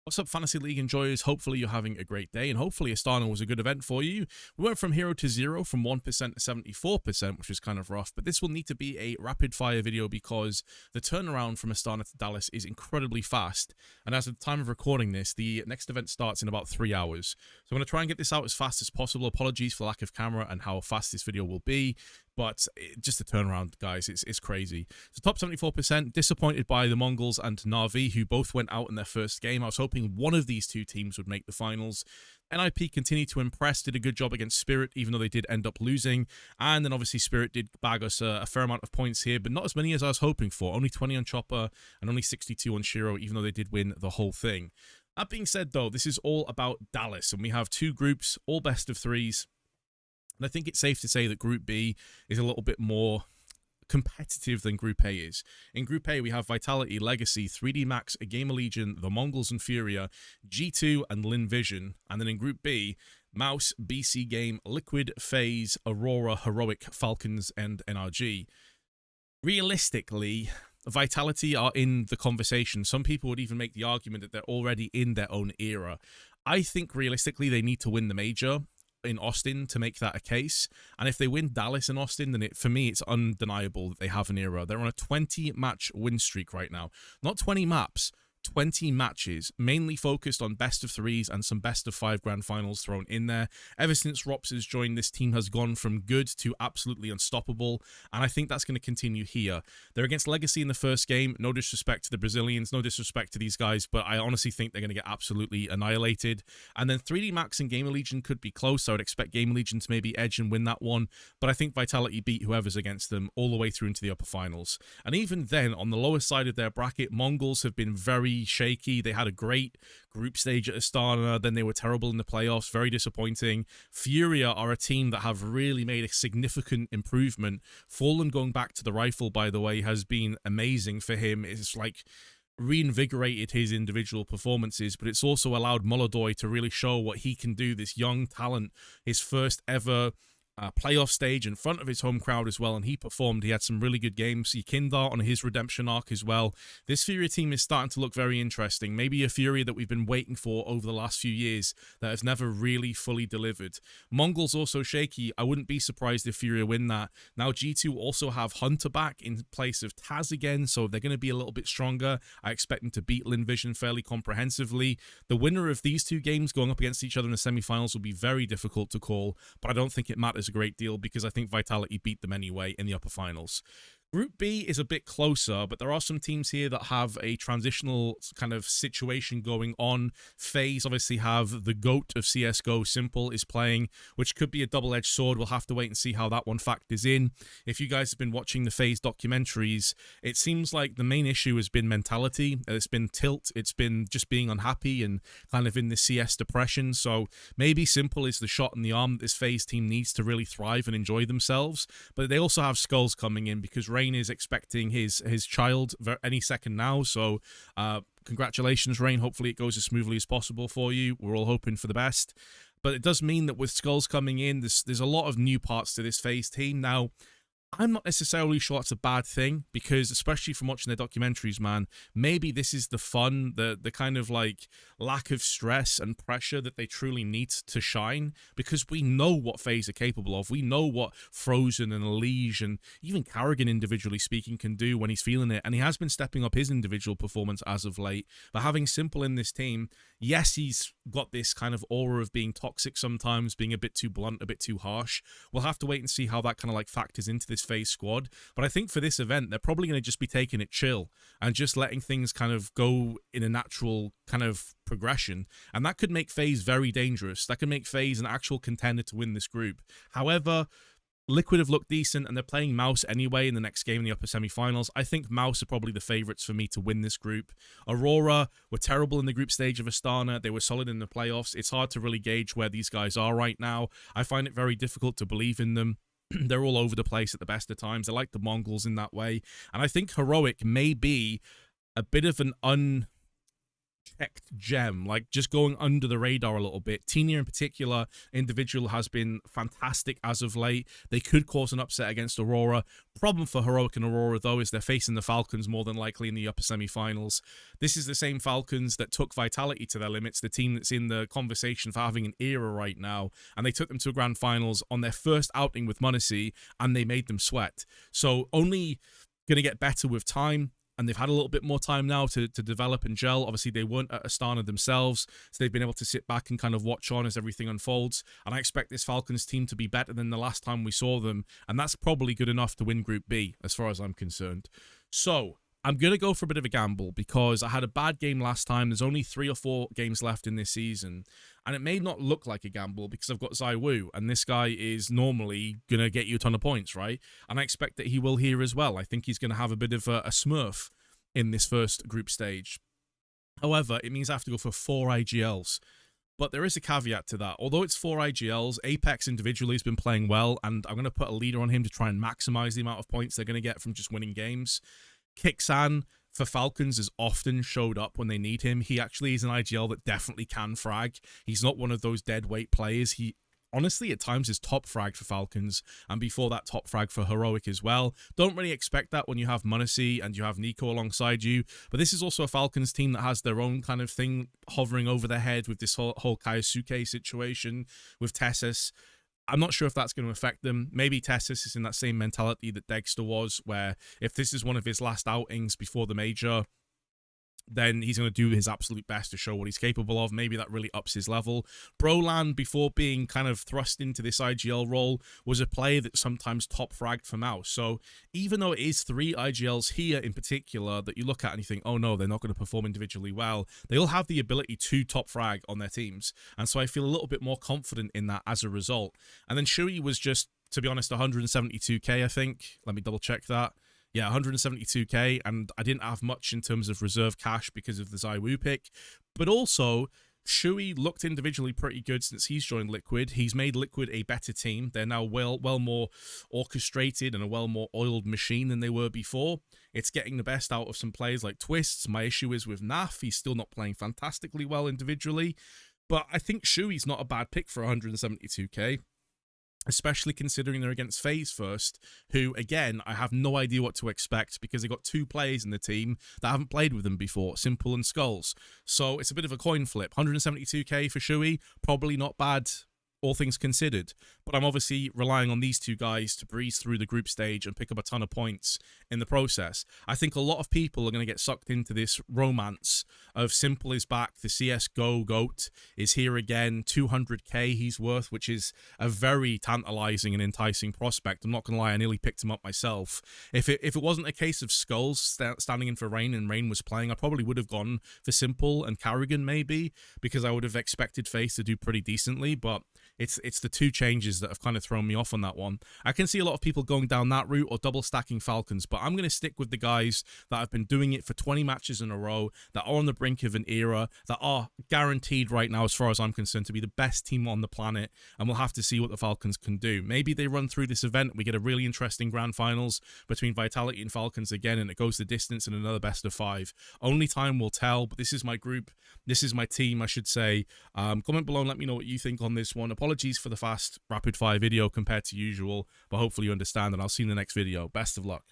What's up, Fantasy League enjoyers? Hopefully you're having a great day, and hopefully Astana was a good event for you. We went from hero to zero, from 1% to 74%, which is kind of rough, but this will need to be a rapid-fire video because the turnaround from Astana to Dallas is incredibly fast, and as of the time of recording this, the next event starts in about 3 hours. So I'm going to try and get this out as fast as possible. Apologies for lack of camera and how fast this video will be, but just the turnaround, guys, it's crazy. So top 74%, disappointed by the Mongols and Na'Vi, who both went out in their first game. I was hoping one of these two teams would make the finals. NIP continued to impress, did a good job against Spirit, even though they did end up losing. And then obviously Spirit did bag us a fair amount of points here, but not as many as I was hoping for. Only 20 on Chopper and only 62 on Shiro, even though they did win the whole thing. That being said, though, this is all about Dallas, and we have two groups, all best of threes. And I think it's safe to say that Group B is a little bit more competitive than Group A is. In Group A, we have Vitality, Legacy, 3D Max, A Gamer Legion, the Mongols and Furia, G2, and Lin Vision. And then in Group B, Mouse, BC Game, Liquid, FaZe, Aurora, Heroic, Falcons, and NRG. Realistically, Vitality are in the conversation. Some people would even make the argument that they're already in their own era. I think realistically they need to win the major in Austin to make that a case, and if they win Dallas and Austin, then for me it's undeniable that they have an era. They're on a 20 match win streak right now, not 20 maps, 20 matches, mainly focused on best of threes and some best of 5 grand finals thrown in there. Ever since Rops has joined, this team has gone from good to absolutely unstoppable, and I think that's going to continue here. They're against Legacy in the first game. No disrespect to the Brazilians, no disrespect to these guys, but I honestly think they're going to get absolutely annihilated. And then 3D Max and Gamer Legion could be close. I would expect Gamer Legion to maybe edge and win that one, but I think Vitality beat whoever's against them all the way through into the upper finals. And even then, on the lower side of their bracket, Mongols have been very shaky. They had a great group stage at Astana, then they were terrible in the playoffs, very disappointing. Furia are a team that have really made a significant improvement. Fallen going back to the rifle, by the way, has been amazing for him. It's like reinvigorated his individual performances, but it's also allowed Molodoi to really show what he can do. This young talent, his first ever playoff stage in front of his home crowd as well, and he performed. He had some really good games. Yekindar on his redemption arc as well. This Furia team is starting to look very interesting. Maybe a Furia that we've been waiting for over the last few years that has never really fully delivered. Mongols also shaky. I wouldn't be surprised if Furia win that. Now G2 also have Hunter back in place of Taz again, so they're going to be a little bit stronger. I expect them to beat Lin Vision fairly comprehensively. The winner of these two games going up against each other in the semifinals will be very difficult to call, but I don't think it matters a great deal because I think Vitality beat them anyway in the upper finals. Group B is a bit closer, but there are some teams here that have a transitional kind of situation going on. FaZe obviously have the GOAT of CSGO, Simple, is playing, which could be a double-edged sword. We'll have to wait and see how that one factors in. If you guys have been watching the FaZe documentaries, it seems like the main issue has been mentality. It's been tilt. It's been just being unhappy and kind of in the CS depression. So maybe Simple is the shot in the arm that this FaZe team needs to really thrive and enjoy themselves. But they also have Skulls coming in because Rain is expecting his child any second now, so congratulations, Rain. Hopefully it goes as smoothly as possible for you. We're all hoping for the best, but it does mean that with Skulls coming in, there's a lot of new parts to this FaZe team. Now I'm not necessarily sure that's a bad thing, because especially from watching their documentaries, man, maybe this is the fun, the kind of like lack of stress and pressure that they truly need to shine, because we know what FaZe are capable of. We know what Frozen and Liege and even Carrigan, individually speaking, can do when he's feeling it, and he has been stepping up his individual performance as of late. But having Simple in this team, yes, he's got this kind of aura of being toxic sometimes, being a bit too blunt, a bit too harsh. We'll have to wait and see how that kind of like factors into this FaZe squad, but I think for this event they're probably going to just be taking it chill and just letting things kind of go in a natural kind of progression, and that could make FaZe very dangerous. That could make FaZe an actual contender to win this group. However, Liquid have looked decent, and they're playing Mouse anyway in the next game in the upper semifinals. I think Mouse are probably the favorites for me to win this group. Aurora were terrible in the group stage of Astana. They were solid in the playoffs. It's hard to really gauge where these guys are right now. I find it very difficult to believe in them. They're all over the place at the best of times. They're like the Mongols in that way. And I think Heroic may be a bit of an checked gem, like just going under the radar a little bit. Tina in particular, individual, has been fantastic as of late. They could cause an upset against Aurora. Problem for Heroic and Aurora, though, is they're facing the Falcons more than likely in the upper semifinals. This is the same Falcons that took Vitality to their limits, the team that's in the conversation for having an era right now, and they took them to grand finals on their first outing with Munacy, and they made them sweat. So only going to get better with time, and they've had a little bit more time now to develop and gel. Obviously, they weren't at Astana themselves, so they've been able to sit back and kind of watch on as everything unfolds. And I expect this Falcons team to be better than the last time we saw them, and that's probably good enough to win Group B, as far as I'm concerned. So I'm going to go for a bit of a gamble because I had a bad game last time. There's only 3 or 4 games left in this season, and it may not look like a gamble because I've got Zaiwu, and this guy is normally going to get you a ton of points, right? And I expect that he will here as well. I think he's going to have a bit of a smurf in this first group stage. However, it means I have to go for 4 IGLs. But there is a caveat to that. Although it's 4 IGLs, Apex individually has been playing well, and I'm going to put a leader on him to try and maximize the amount of points they're going to get from just winning games. Kixan for Falcons has often showed up when they need him. He actually is an IGL that definitely can frag. He's not one of those dead weight players. He honestly at times is top frag for Falcons, and before that top frag for Heroic as well. Don't really expect that when you have Munacy and you have Nico alongside you, but this is also a Falcons team that has their own kind of thing hovering over their head with this whole Kaisuke situation with Tessus. I'm not sure if that's going to affect them. Maybe Tessus is in that same mentality that Dexter was, where if this is one of his last outings before the major, then he's going to do his absolute best to show what he's capable of. Maybe that really ups his level. Brolan, before being kind of thrust into this IGL role, was a player that sometimes top fragged for Mouse. So even though it is 3 IGLs here in particular that you look at and you think, oh no, they're not going to perform individually well, they all have the ability to top frag on their teams. And so I feel a little bit more confident in that as a result. And then Shui was just, to be honest, 172k, I think. Let me double check that. Yeah, 172k, and I didn't have much in terms of reserve cash because of the Zaiwu pick. But also, Shui looked individually pretty good since he's joined Liquid. He's made Liquid a better team. They're now well more orchestrated and a well more oiled machine than they were before. It's getting the best out of some players like Twists. My issue is with Naf. He's still not playing fantastically well individually. But I think Shui's not a bad pick for 172k. Especially considering they're against FaZe first, who, again, I have no idea what to expect because they got 2 players in the team that haven't played with them before, Simple and Skulls. So it's a bit of a coin flip. 172k for Shui, probably not bad, all things considered. But I'm obviously relying on these 2 guys to breeze through the group stage and pick up a ton of points in the process. I think a lot of people are going to get sucked into this romance of Simple is back, the CSGO GOAT is here again, 200k he's worth, which is a very tantalizing and enticing prospect. I'm not going to lie, I nearly picked him up myself. If it wasn't a case of Skulls standing in for Rain and Rain was playing, I probably would have gone for Simple and Carrigan maybe, because I would have expected FaZe to do pretty decently, but it's the 2 changes that have kind of thrown me off on that one. I can see a lot of people going down that route or double stacking Falcons, but I'm going to stick with the guys that have been doing it for 20 matches in a row, that are on the brink of an era, that are guaranteed right now, as far as I'm concerned, to be the best team on the planet, and we'll have to see what the Falcons can do. Maybe they run through this event, we get a really interesting grand finals between Vitality and Falcons again, and it goes the distance in another best of 5. Only time will tell, but this is my group, this is my team, I should say. Comment below and let me know what you think on this one. Apologies for the fast rapid fire video compared to usual, but hopefully you understand, and I'll see you in the next video. Best of luck.